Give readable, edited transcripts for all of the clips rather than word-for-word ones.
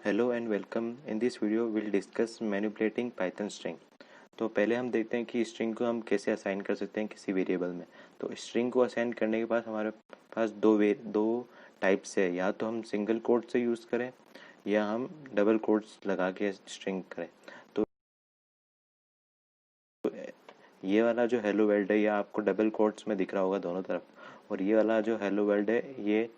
Hello and welcome. In this video will discuss manipulating Python string. तो पहले हम देखते हैं कि स्ट्रिंग को हम कैसे असाइन कर सकते हैं किसी वेरिएबल में। तो स्ट्रिंग को असाइन करने के बाद हमारे पास दो टाइप्स है, या तो हम सिंगल कोट से यूज़ करें या हम डबल कोट्स लगा के स्ट्रिंग करें। तो ये वाला जो हेलो वर्ल्ड है, ये आपको डबल कोट्स में दिख रहा होगा दोनों तरफ, और ये वाला जो हेलो वर्ल्ड है ये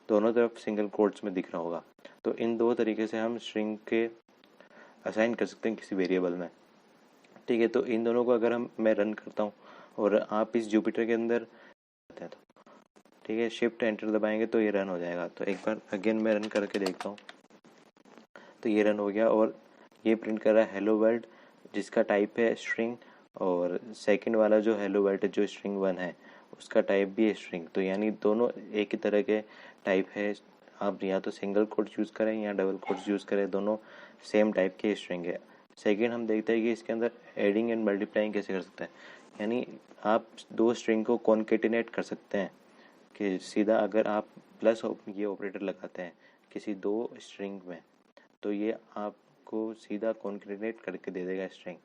दोनों तरफ सिंगल कोट्स में दिख रहा होगा। तो इन दो तरीके से हम स्ट्रिंग के असाइन कर सकते हैं किसी वेरिएबल में। ठीक है, तो इन दोनों को अगर मैं रन करता हूँ और आप इस जुपिटर के अंदर आते हैं, तो ठीक है, शिफ्ट एंटर दबाएंगे तो ये रन हो जाएगा। तो एक बार अगेन मैं रन करके देखता हूँ, तो ये रन हो गया और ये प्रिंट कर रहा है हेलो वर्ल्ड, जिसका टाइप है स्ट्रिंग। और सेकंड वाला जो हेलो वर्ल्ड जो स्ट्रिंग 1 है, उसका टाइप भी है स्ट्रिंग। तो यानी दोनों एक ही तरह के टाइप है। आप या तो सिंगल कोट्स यूज़ करें या डबल कोट्स यूज़ करें, दोनों सेम टाइप के स्ट्रिंग है। सेकंड हम देखते हैं कि इसके अंदर एडिंग एंड मल्टीप्लाइंग कैसे कर सकते हैं। यानी आप दो स्ट्रिंग को कॉन्केटिनेट कर सकते हैं कि सीधा अगर आप प्लस ये ऑपरेटर लगाते हैं किसी दो स्ट्रिंग में, तो ये आपको सीधा कॉन्केटिनेट करके दे देगा स्ट्रिंग।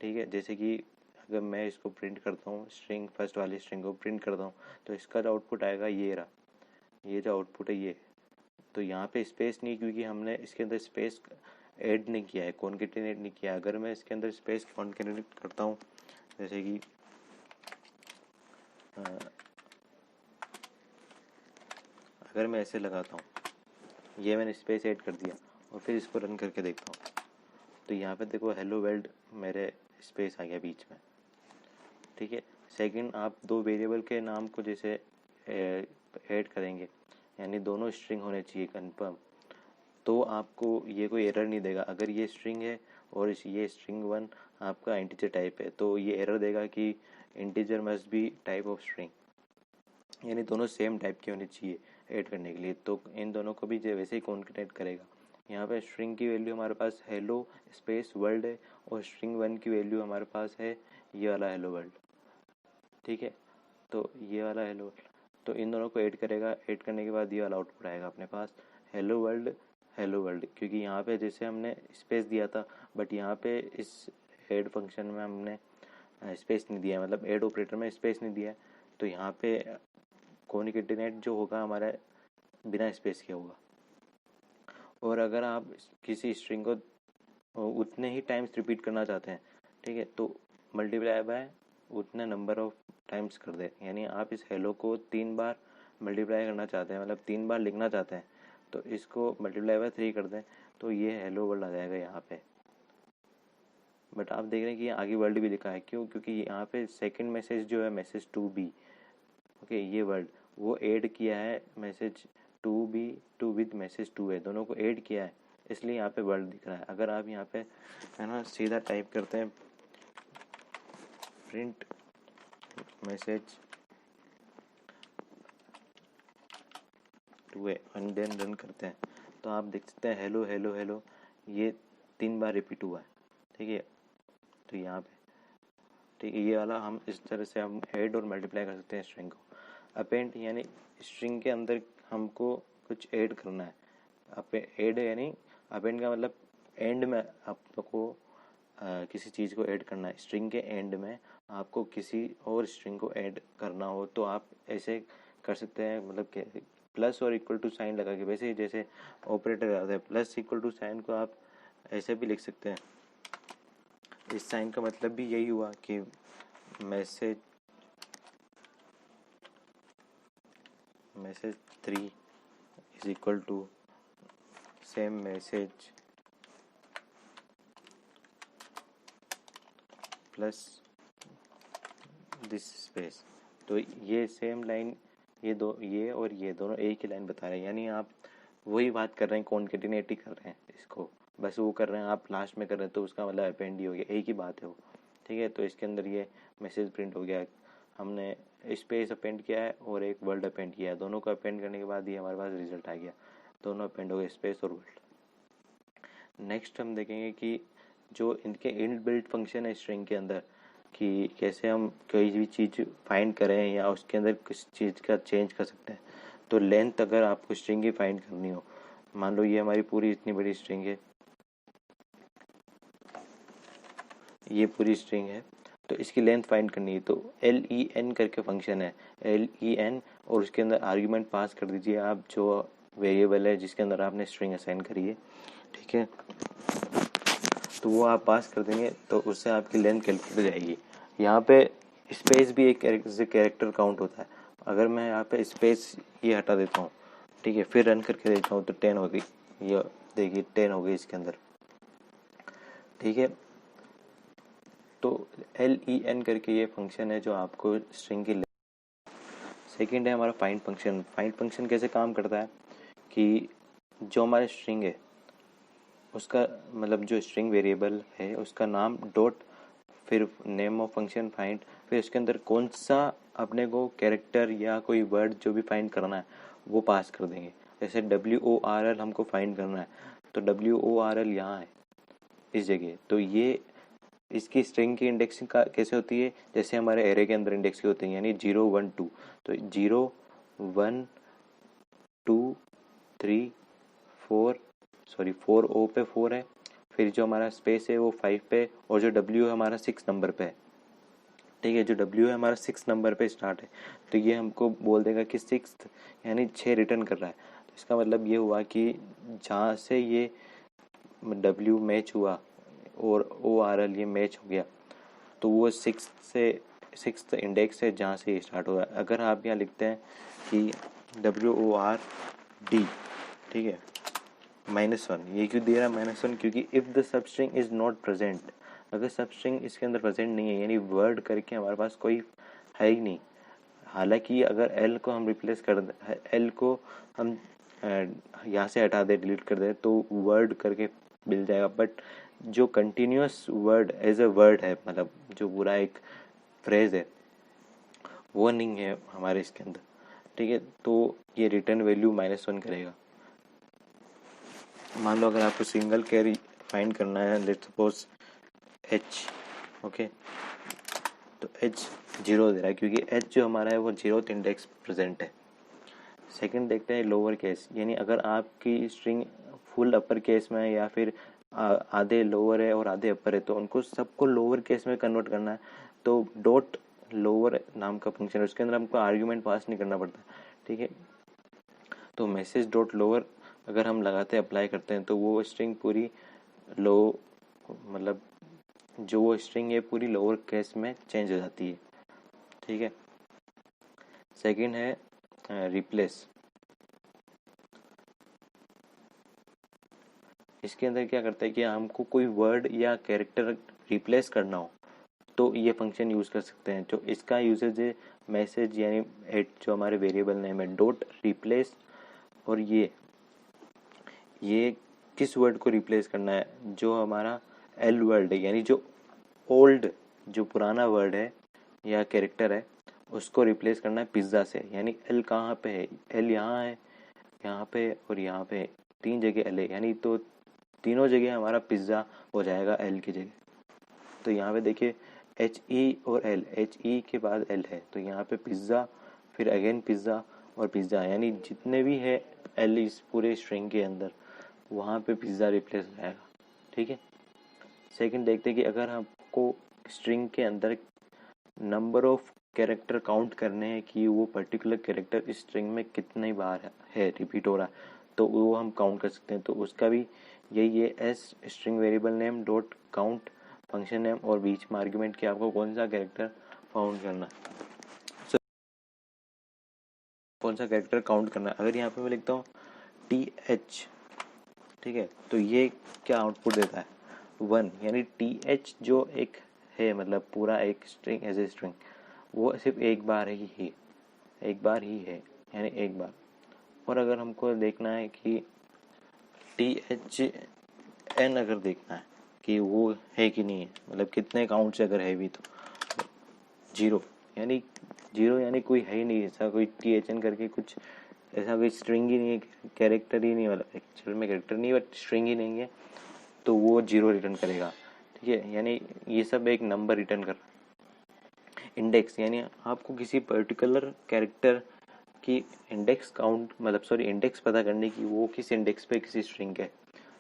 ठीक है, जैसे कि अगर मैं इसको प्रिंट करता हूँ, स्ट्रिंग फर्स्ट वाली स्ट्रिंग को प्रिंट करता हूँ, तो इसका जो आउटपुट आएगा ये रहा, ये जो आउटपुट है ये। तो यहाँ पे स्पेस नहीं, क्योंकि हमने इसके अंदर स्पेस ऐड नहीं किया है, कॉन्केटिनेट नहीं किया। अगर मैं इसके अंदर स्पेस कॉन्केटिनेट करता हूँ, जैसे कि अगर मैं ऐसे लगाता हूँ, ये मैंने स्पेस ऐड कर दिया और फिर इसको रन करके देखता हूँ, तो यहाँ पे देखो हेलो वर्ल्ड मेरे स्पेस आ गया बीच में। ठीक है, सेकंड आप दो वेरिएबल के नाम को जैसे ऐड करेंगे, यानी दोनों स्ट्रिंग होने चाहिए कन्फर्म, तो आपको ये कोई एरर नहीं देगा। अगर ये स्ट्रिंग है और ये स्ट्रिंग 1 आपका इंटीजर टाइप है, तो ये एरर देगा कि integer must be type of string, यानी दोनों सेम टाइप की होनी चाहिए ऐड करने के लिए। तो इन दोनों को भी वैसे ही कॉन्केटेनेट करेगा। यहाँ पे स्ट्रिंग की वैल्यू हमारे पास हेलो स्पेस वर्ल्ड है, और स्ट्रिंग 1 की वैल्यू हमारे पास है ये वाला हेलो वर्ल्ड। ठीक है, तो ये वाला हेलो वर्ल्ड, तो इन दोनों को ऐड करेगा। ऐड करने के बाद ये वाला आउटपुट आएगा अपने पास हेलो वर्ल्ड, हेलो वर्ल्ड। क्योंकि यहाँ पे जैसे हमने स्पेस दिया था, बट यहाँ पे इस ऐड फंक्शन में हमने स्पेस नहीं दिया, मतलब ऐड ऑपरेटर में स्पेस नहीं दिया, तो यहाँ पे कॉन्केटिनेट जो होगा हमारा बिना स्पेस के होगा। और अगर आप किसी स्ट्रिंग को उतने ही टाइम्स रिपीट करना चाहते हैं, ठीक है, तो मल्टीप्लाई बाय उतने नंबर ऑफ टाइम्स कर दें। यानी आप इस हेलो को 3 बार मल्टीप्लाई करना चाहते हैं, मतलब 3 बार लिखना चाहते हैं, तो इसको मल्टीप्लाई बाय 3 कर दें, तो ये हेलो वर्ल्ड आ जाएगा यहाँ पे। बट आप देख रहे हैं कि आगे वर्ल्ड भी लिखा है, क्यों? क्योंकि यहाँ पे सेकंड मैसेज जो है मैसेज 2b, ओके, ये वर्ड वो ऐड किया है, message 2b to with message 2 है, दोनों को ऐड किया है, इसलिए यहाँ पे वर्ड दिख रहा है। अगर आप यहाँ पे है ना सीधा टाइप करते हैं प्रिंट मैसेज 2 है एंड देन रन करते हैं, तो आप देख सकते हैं हेलो हेलो हेलो ये 3 बार रिपीट हुआ है। ठीक है, तो यहाँ पे ठीक है, ये वाला हम इस तरह से हम ऐड और मल्टीप्लाई कर सकते हैं स्ट्रिंग को। अपेंड यानी स्ट्रिंग के अंदर हमको कुछ ऐड करना है। ऐड यानी अपेंड का मतलब एंड में आपको किसी चीज़ को ऐड करना है। स्ट्रिंग के एंड में आपको किसी और स्ट्रिंग को ऐड करना हो, तो आप ऐसे कर सकते हैं, मतलब कि प्लस और इक्वल टू साइन लगा के, वैसे ही जैसे ऑपरेटर आता है प्लस इक्वल टू साइन को आप ऐसे भी लिख सकते हैं। इस साइन का मतलब भी यही हुआ कि message 3 is equal to same message plus this space. तो ये सेम लाइन, ये और ये दोनों एक ही लाइन बता रहे हैं, यानी आप वही बात कर रहे हैं, कॉन्केटिनेट ही कर रहे हैं इसको, बस वो कर रहे हैं, आप लास्ट में कर रहे हैं, तो उसका मतलब अपेंड ही हो गया, एक ही बात है वो। ठीक है, तो इसके अंदर ये मैसेज प्रिंट हो गया, हमने स्पेस अपेंड किया है और एक वर्ड अपेंड किया है, दोनों को अपेंड करने के बाद ये हमारे पास रिजल्ट आ गया, दोनों अपेंड हो गए, स्पेस और वर्ड। नेक्स्ट हम देखेंगे कि जो इनके इनबिल्ट फंक्शन है स्ट्रिंग के अंदर, कि कैसे हम कोई भी चीज़ फाइंड करें या उसके अंदर किस चीज़ का चेंज कर सकते हैं। तो लेंथ अगर आपको स्ट्रिंग की फाइंड करनी हो, मान लो ये हमारी पूरी इतनी बड़ी स्ट्रिंग है, ये पूरी स्ट्रिंग है, तो इसकी लेंथ फाइंड करनी है। तो len करके फंक्शन है, len, और उसके अंदर आर्ग्यूमेंट पास कर दीजिए आप जो वेरिएबल है जिसके अंदर आपने स्ट्रिंग असाइन करी है, ठीक है। तो वो आप पास कर देंगे तो उससे आपकी लेंथ कैलकुलेट हो जाएगी। यहाँ पे स्पेस भी एक कैरेक्टर काउंट होता है। अगर मैं यहाँ पे स्पेस ये हटा देता हूँ, ठीक है, फिर रन करके देखता हूँ तो 10 हो गई, ये देखिए 10 हो गई इसके अंदर, ठीक है। तो len करके ये फंक्शन है जो आपको स्ट्रिंग की। सेकंड है हमारा फाइंड फंक्शन। फाइंड फंक्शन कैसे काम करता है कि जो हमारा स्ट्रिंग है उसका मतलब जो स्ट्रिंग वेरिएबल है उसका नाम डॉट, फिर नेम ऑफ फंक्शन फाइंड, फिर उसके अंदर कौन सा अपने को कैरेक्टर या कोई वर्ड जो भी फाइंड करना है वो पास कर देंगे। जैसे WORL हमको फाइंड करना है तो WORL यहाँ है इस जगह। तो ये इसकी स्ट्रिंग की इंडेक्सिंग का कैसे होती है, जैसे हमारे एरे के अंदर इंडेक्सिंग होती है, यानी 0 1 2, तो 0 1 2 3 4, सॉरी 4 ओ पे 4 है, फिर जो हमारा स्पेस है वो 5 पे, और जो W है हमारा 6 नंबर पे है, ठीक है। जो W है हमारा 6 नंबर पे स्टार्ट है, तो ये हमको बोल देगा कि 6 यानी 6 रिटर्न कर रहा है। तो इसका मतलब ये हुआ कि जहाँ से ये W मैच हुआ और ORL ये मैच हो गया, तो वो 6th इंडेक्स है जहाँ से ये स्टार्ट हुआ। अगर आप यहाँ लिखते हैं कि WORD, ठीक है, -1, ये क्यों दे रहा है -1, क्योंकि if the substring is not present, अगर सबस्ट्रिंग इसके अंदर प्रेजेंट नहीं है यानी वर्ड करके हमारे पास कोई है ही नहीं। हालांकि अगर एल को हम रिप्लेस कर दे, एल को हम यहाँ से हटा दे, डिलीट कर दे, तो वर्ड करके मिल जाएगा, बट जो continuous word as a word है, मतलब जो पूरा एक फ्रेज है, वो नहीं है हमारे इसके अंदर, ठीक है। तो ये रिटर्न वैल्यू -1 करेगा। मान लो अगर आपको सिंगल कैरी फाइंड करना है, लेट्स सपोज h, ओके, तो h 0 दे रहा है क्योंकि h जो हमारा है वो 0th इंडेक्स प्रेजेंट है। सेकंड देखते हैं लोअर केस, यानी अगर आपकी स्ट्रिंग फुल अपर केस में है या फिर आधे लोअर है और आधे अपर है, तो उनको सबको लोअर केस में कन्वर्ट करना है। तो डॉट लोअर नाम का फंक्शन है, उसके अंदर हमको आर्ग्यूमेंट पास नहीं करना पड़ता, ठीक है। तो मैसेज डॉट लोअर अगर हम लगाते हैं, अप्लाई करते हैं, तो वो स्ट्रिंग पूरी लो, मतलब जो वो स्ट्रिंग है पूरी लोअर केस में चेंज हो जाती है, ठीक है। सेकंड है रिप्लेस। इसके अंदर क्या करता है कि हमको कोई वर्ड या कैरेक्टर रिप्लेस करना हो तो ये फंक्शन यूज़ कर सकते हैं। जो इसका यूजेज है मैसेज यानी एट जो हमारे वेरिएबल नेम है डॉट रिप्लेस, और ये किस वर्ड को रिप्लेस करना है, जो हमारा एल वर्ड है, यानी जो ओल्ड जो पुराना वर्ड है या कैरेक्टर है उसको रिप्लेस करना है पिज़्ज़ा से। यानी एल कहाँ पे है, एल यहाँ है, यहाँ पे और यहाँ पे, 3 जगह एल है, यानी तो तीनों जगह हमारा पिज़्ज़ा हो जाएगा एल की जगह। तो यहाँ पे देखिए HE और एल, HE के बाद एल है, तो यहाँ पे पिज़्ज़ा, फिर अगेन पिज़्ज़ा और पिज़्ज़ा, यानी जितने भी है एल इस पूरे स्ट्रिंग के अंदर वहाँ पे पिज़्ज़ा रिप्लेस हो जाएगा, ठीक है। सेकंड देखते हैं कि अगर हमको स्ट्रिंग के अंदर नंबर ऑफ कैरेक्टर काउंट करने हैं कि वो पर्टिकुलर कैरेक्टर इस स्ट्रिंग में कितने बार है रिपीट हो रहा है, तो वो हम काउंट कर सकते हैं। तो उसका भी यही है, S string variable name dot count function name, और बीच में आर्ग्यूमेंट कि आपको कौन सा कैरेक्टर काउंट करना है, कौन सा कैरेक्टर काउंट करना है। अगर यहाँ पे मैं लिखता हूँ TH, ठीक है, तो ये क्या आउटपुट देता है 1, यानी TH जो एक है मतलब पूरा एक स्ट्रिंग एज ए स्ट्रिंग वो सिर्फ एक बार ही है, एक बार ही है, यानी एक बार। और अगर हमको देखना है कि THN अगर देखना है कि वो है कि नहीं है, मतलब कितने काउंट से अगर है भी, तो 0, यानी 0 यानी कोई है ही नहीं, ऐसा कोई THN करके कुछ ऐसा कोई स्ट्रिंग ही नहीं है, कैरेक्टर ही नहीं, मतलब एक्चुअल में कैरेक्टर नहीं बट स्ट्रिंग ही नहीं है, तो वो 0 रिटर्न करेगा, ठीक है। यानी ये सब एक नंबर रिटर्न कर रहा है। इंडेक्स यानी आपको किसी पर्टिकुलर कैरेक्टर कि इंडेक्स काउंट मतलब सॉरी इंडेक्स पता करने की वो किस इंडेक्स पे किसी स्ट्रिंग है,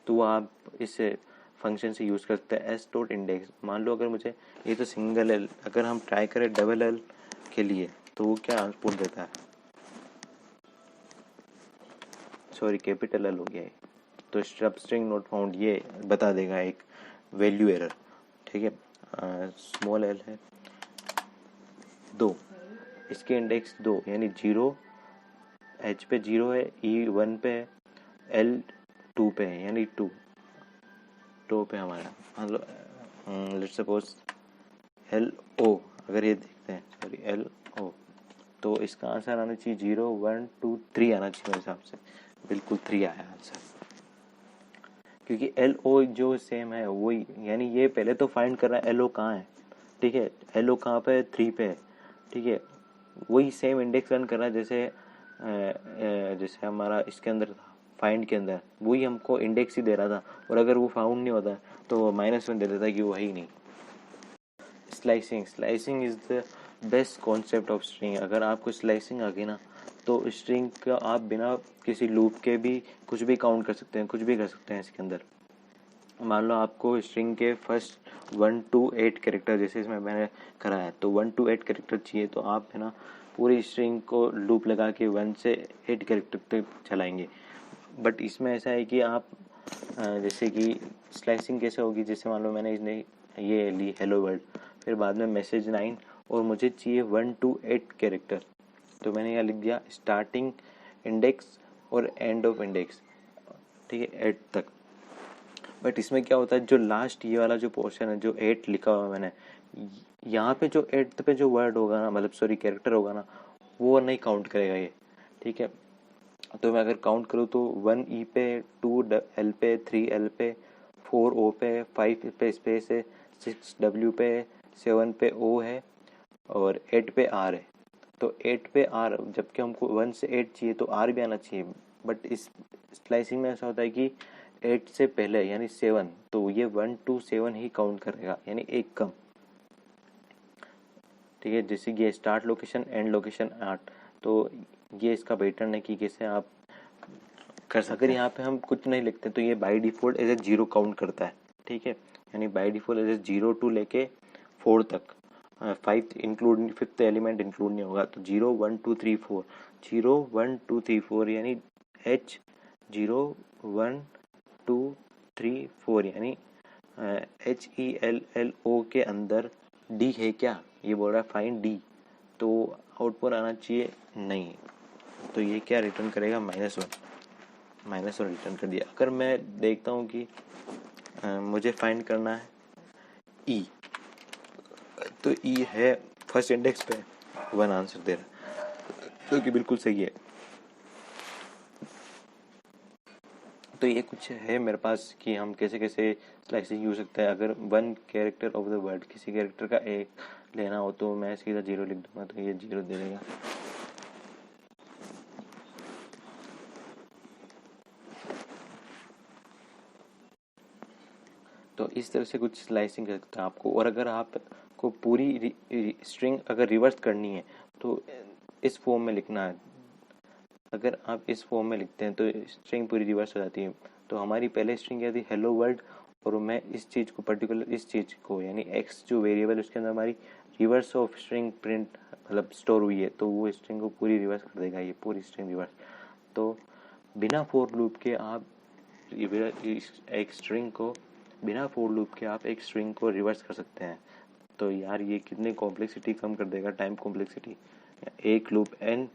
तो वो आप इस फंक्शन से यूज़ कर सकते हैं एस डॉट इंडेक्स। मान लो अगर मुझे ये तो सिंगल एल, अगर हम ट्राई करें डबल एल के लिए तो वो क्या आउटपुट देता है, सॉरी कैपिटल एल हो गया है, तो सब स्ट्रिंग नोट फाउंड ये बता देगा एक वैल्यू एरर। ठीक है, स्मॉल एल है 2, इसके इंडेक्स 2 यानी 0 एच पे 0 है, ई 1 पे है, एल 2 पे है यानी 2 पे हमारा मतलब लेट्स सपोज एल ओ, अगर ये देखते हैं सॉरी एल ओ, तो इसका आंसर आना चाहिए 0 1 2 3 आना चाहिए मेरे हिसाब से, बिल्कुल 3 आया आंसर, क्योंकि एल ओ जो सेम है वही, यानी ये पहले तो फाइंड कर रहा है एल ओ कहाँ है। ठीक है, एल ओ कहाँ पे है, 3 पे है। ठीक है, वही सेम इंडेक्स रन कर रहा है जैसे हमारा इसके अंदर था, फाइंड के अंदर वही हमको इंडेक्स ही दे रहा था, और अगर वो फाउंड नहीं होता तो वो -1 दे देता कि वो है ही नहीं। Slicing is the best concept of string. अगर आपको स्लाइसिंग आ गई ना तो स्ट्रिंग का आप बिना किसी लूप के भी कुछ भी काउंट कर सकते हैं, कुछ भी कर सकते हैं इसके अंदर। मान लो आपको स्ट्रिंग के फर्स्ट 1 to 8 कैरेक्टर, जैसे इसमें मैंने करा है, तो 1 to 8 कैरेक्टर चाहिए, तो आप है ना पूरी स्ट्रिंग को लूप लगा के 1 से 8 कैरेक्टर तक चलाएंगे। बट इसमें ऐसा है कि आप जैसे कि स्लाइसिंग कैसे होगी, जैसे मान लो मैंने इसने ये ली हेलो वर्ल्ड, फिर बाद में मैसेज 9 और मुझे चाहिए 1 to 8 कैरेक्टर, तो मैंने यहाँ लिख दिया स्टार्टिंग इंडेक्स और एंड ऑफ इंडेक्स। ठीक है, 8 तक। बट इसमें क्या होता है, जो लास्ट ये वाला जो पोर्शन है, जो 8 लिखा हुआ है मैंने, यहाँ पे जो 8th पे जो वर्ड होगा ना, मतलब सॉरी कैरेक्टर होगा ना, वो नहीं काउंट करेगा ये। ठीक है, तो मैं अगर काउंट करूँ तो 1 ई पे, 2 एल पे, 3 एल पे, 4 ओ पे, 5 पे स्पेस है, 6 डब्ल्यू पे, 7 पे ओ है और 8 पे आर है। तो 8 पे आर, जबकि हमको 1 से 8 चाहिए तो आर भी आना चाहिए, बट इस स्लाइसिंग में ऐसा होता है कि 8 से पहले यानी 7, तो ये 1 to 7 ही काउंट करेगा, यानी एक कम। ठीक है, जैसे ये स्टार्ट लोकेशन एंड लोकेशन 8, तो ये इसका पैटर्न है कि कैसे आप कर सकते। अगर यहाँ पे हम कुछ नहीं लिखते तो ये by default as a 0 count करता है। ठीक है, यानी by default as a 0 to लेके 4 तक, 5 इंक्लूड, 5th एलिमेंट इंक्लूड नहीं होगा, तो 0 1 2 3 4, 0 1 2 3 4 यानी H 0 1 2 3 4, यानी HELLO के अंदर D है क्या, ये बोल रहा है फाइंड D, तो आउटपुट आना चाहिए नहीं, तो ये क्या रिटर्न करेगा -1 रिटर्न कर दिया। अगर मैं देखता हूँ कि मुझे फाइंड करना है E, तो E है फर्स्ट इंडेक्स पे 1 आंसर दे रहा है, जो कि बिल्कुल सही है। तो ये कुछ है मेरे पास कि हम कैसे कैसे स्लाइसिंग यूज सकते हैं। अगर 1 कैरेक्टर ऑफ द वर्ड, किसी कैरेक्टर का एक लेना हो तो मैं सीधा 0 लिख दूंगा, तो ये 0 दे देगा। तो इस तरह से कुछ स्लाइसिंग कर सकते हैं आपको। और अगर आपको पूरी स्ट्रिंग अगर रिवर्स करनी है तो इस फॉर्म में लिखना है। अगर आप इस फॉर्म में लिखते हैं तो स्ट्रिंग पूरी रिवर्स हो जाती है। तो हमारी पहले स्ट्रिंग क्या थी, हेलो वर्ल्ड, और मैं इस चीज़ को पर्टिकुलर इस चीज़ को यानी एक्स जो वेरिएबल उसके अंदर हमारी रिवर्स ऑफ स्ट्रिंग प्रिंट मतलब स्टोर हुई है, तो वो स्ट्रिंग को पूरी रिवर्स कर देगा, ये पूरी स्ट्रिंग रिवर्स। तो बिना फॉर लूप के आप एक स्ट्रिंग को बिना फॉर लूप के आप एक स्ट्रिंग को रिवर्स कर सकते हैं। तो यार ये कितनी कॉम्प्लेक्सिटी कम कर देगा, टाइम कॉम्प्लेक्सिटी। एक loop N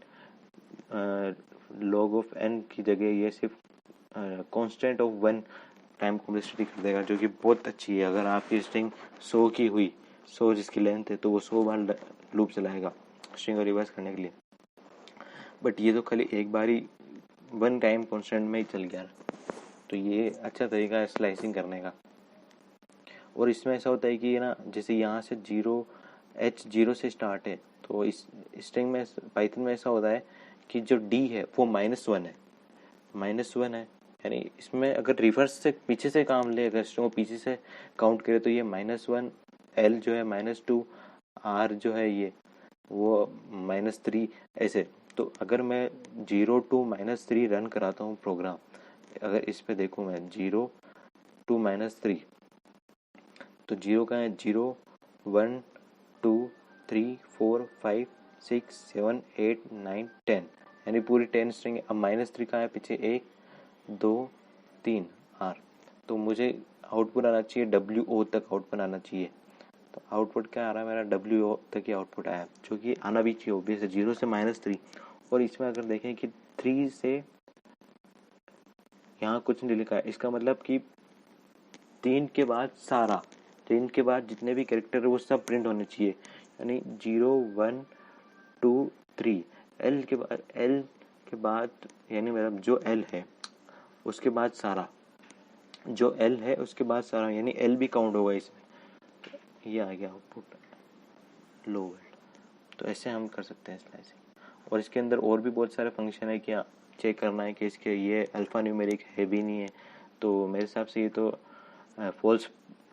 log of N की जगह ये सिर्फ कांस्टेंट ऑफ 1 टाइम कॉम्प्लेक्सिटी कर देगा, जो कि बहुत अच्छी है। अगर आपकी स्ट्रिंग 100 की हुई, 100 जिसकी लेंथ है, तो वो 100 बार लूप चलाएगा स्ट्रिंग को रिवर्स करने के लिए। बट ये तो खाली एक बार ही 1 टाइम कॉन्स्टेंट में ही चल गया, तो ये अच्छा तरीका है स्लाइसिंग करने का। और इसमें ऐसा होता है कि ना, जैसे यहाँ से 0 से स्टार्ट है, तो इस स्ट्रिंग में पाइथन में ऐसा होता है कि जो D है वो -1 है, -1 है, यानी इसमें अगर रिवर्स से पीछे से काम ले, अगर स्ट्रिंग को पीछे से काउंट करे तो ये -1, L जो है -2, R जो है ये वो -3 ऐसे। तो अगर मैं 0 to -3 रन कराता हूँ प्रोग्राम, अगर इस पे देखूँ मैं 0 to -3, तो 0 का है 0 1 2 3 4 5 6 7 8 9 10, यानी पूरी 10 स्ट्रिंग। अब -3 का है पीछे 1 2 3 R, तो मुझे आउटपुट आना चाहिए WO तक आउटपुट आना चाहिए। तो आउटपुट क्या आ रहा है मेरा, WO तक ही आउटपुट आया, जो कि आना भी चाहिए ऑब्वियस है, 0 से -3। और इसमें अगर देखें कि 3 से यहाँ कुछ नहीं लिखा है, इसका मतलब कि 3 के बाद सारा, 3 के बाद जितने भी कैरेक्टर है वो सब प्रिंट होने चाहिए, यानी 0 1 2 3। एल के बाद यानी मतलब जो एल है उसके बाद सारा, जो एल है उसके बाद सारा, यानी एल भी काउंट होगा इसमें। ये आ गया आउटपुट लो वर्ड। तो ऐसे हम कर सकते हैं स्लाइसिंग। और इसके अंदर और भी बहुत सारे फंक्शन है कि चेक करना है कि इसके ये अल्फ़ा न्यूमेरिक है भी नहीं है, तो मेरे हिसाब से ये तो फॉल्स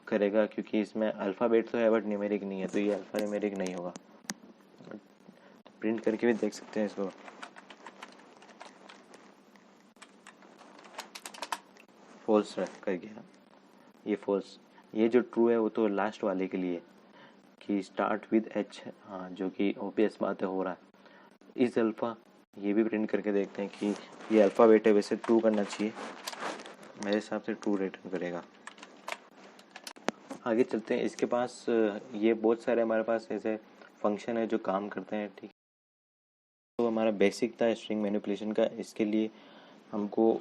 करेगा, क्योंकि इसमें अल्फ़ाबेट तो है बट न्यूमेरिक नहीं है, तो ये अल्फ़ा न्यूमेरिक नहीं होगा। प्रिंट करके भी देख सकते हैं इसको। फॉल्स कर गया, ये फॉल्स। ये जो ट्रू है वो तो लास्ट वाले के लिए कि स्टार्ट विद एच, हाँ, जो कि ऑब्वियस बात है हो रहा है। इज अल्फ़ा, ये भी प्रिंट करके देखते हैं कि ये अल्फ़ाबेट है, वैसे ट्रू करना चाहिए, मेरे हिसाब से ट्रू रिटर्न करेगा। आगे चलते हैं। इसके पास ये बहुत सारे हमारे पास ऐसे फंक्शन है जो काम करते हैं, ठीक। तो हमारा बेसिक था स्ट्रिंग मैनिपुलेशन का। इसके लिए हमको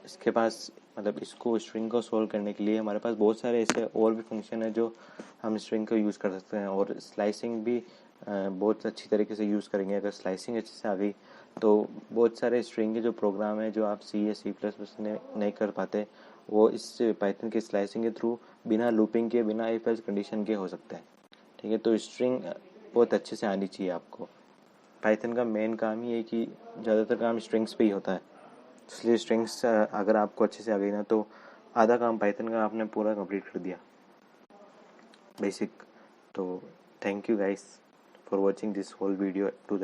इसके पास मतलब इसको स्ट्रिंग को सॉल्व करने के लिए हमारे पास बहुत सारे ऐसे और भी फंक्शन है जो हम स्ट्रिंग को यूज़ कर सकते हैं। और स्लाइसिंग भी बहुत अच्छी तरीके से यूज़ करेंगे। अगर स्लाइसिंग अच्छे से आ गई तो बहुत सारे स्ट्रिंग के जो प्रोग्राम है जो आप सी या C++ में नहीं कर पाते, वो इस पाइथन के स्लाइसिंग के थ्रू बिना लूपिंग के, बिना इफ एल्स कंडीशन के हो सकता है, ठीक है। तो स्ट्रिंग बहुत अच्छे से आनी चाहिए आपको। पाइथन का मेन काम ही है कि ज़्यादातर काम स्ट्रिंग्स पे ही होता है, इसलिए स्ट्रिंग्स अगर आपको अच्छे से आ गई ना तो आधा काम पाइथन का आपने पूरा कंप्लीट कर दिया बेसिक। तो thank you guys for watching this whole video to